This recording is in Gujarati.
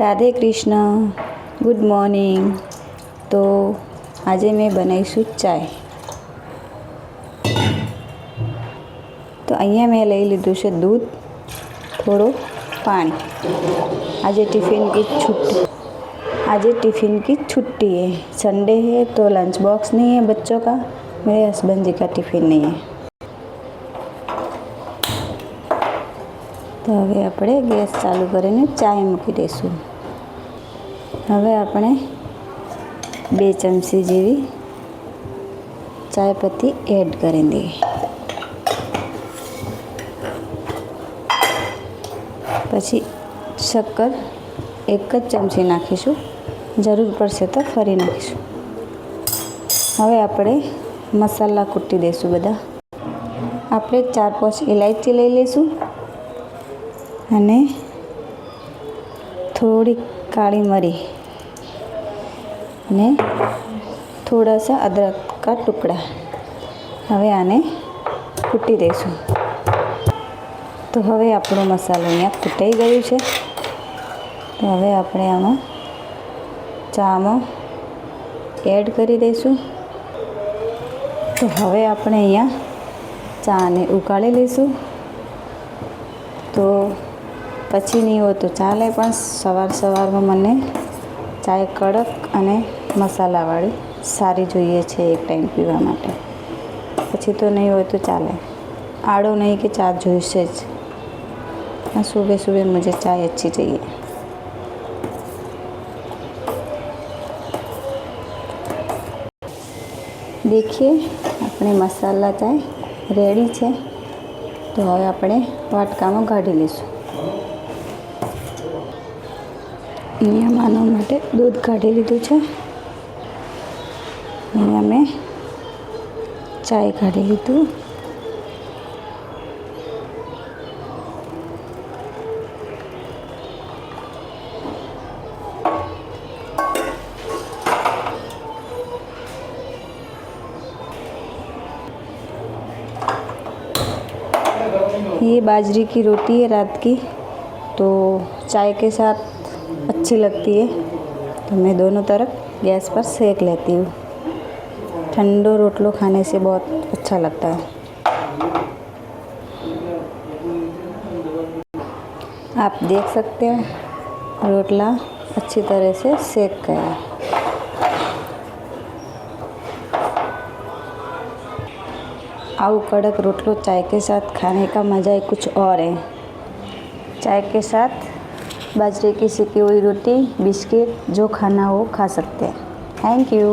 Radhe Krishna, good morning. તો આજે મેં બનાવીશું ચાય. તો અહીંયા મેં લઈ લીધું છે दूध, थोड़ो पानी. आज टिफ़िन की छुट्टी है, संडे है तो लंच बॉक्स नहीं है बच्चों का. मेरे हस्बैंड जी का टिफ़िन नहीं है. तो હવે આપણે ગેસ ચાલુ કરીને ચાય મૂકી દઈશું. હવે આપણે 2 ચમચી જેવી ચાય પત્તી એડ કરી દઈએ. પછી શક્કર 1 જ ચમચી નાખીશું, જરૂર પડશે તો ફરી નાખીશું. હવે આપણે મસાલા કૂટી દઈશું બધા. આપણે 4-5 ઇલાયચી લઈ લઈશું અને થોડી काली मरी ने थोड़ा सा अदरक का टुकड़ा. હવે આને કૂટી દઈશું. તો હવે આપણો મસાલો અહીંયા કૂટાઈ ગયું છે. તો હવે આપણે આમાં ચામાં એડ કરી દઈશું. તો હવે આપણે અહીંયા ચાને ઉકાળી લઈશું. તો પછી નહીં હોય તો ચાલે, પણ સવારમાં મને ચાય કડક અને મસાલાવાળી સારી જોઈએ છે એક ટાઈમ પીવા માટે. પછી તો નહીં હોય તો ચાલે. આડો નહીં કે ચા જોઈશે જ. सुबह सुबह मुझे चाय अच्छी चाहिए. देखिए अपने मसाला चाय रेडी है. तो હવે આપણે વાટકામાં કાઢી લઈશું. અહીંયા માનવા માટે દૂધ કાઢી લીધું છે. અહીંયા મેં ચાય કાઢી લીધું. ये बाजरे की रोटी है रात की, तो चाय के साथ अच्छी लगती है. तो मैं दोनों तरफ गैस पर सेक लेती हूँ. ठंडो रोटलो खाने से बहुत अच्छा लगता है. आप देख सकते हैं रोटला अच्छी तरह से सेक गया. आउ कड़क रोटलो चाय के साथ खाने का मज़ा ही कुछ और है. चाय के साथ बाजरे की सेकी हुई रोटी, बिस्किट, जो खाना हो खा सकते हैं. Thank you.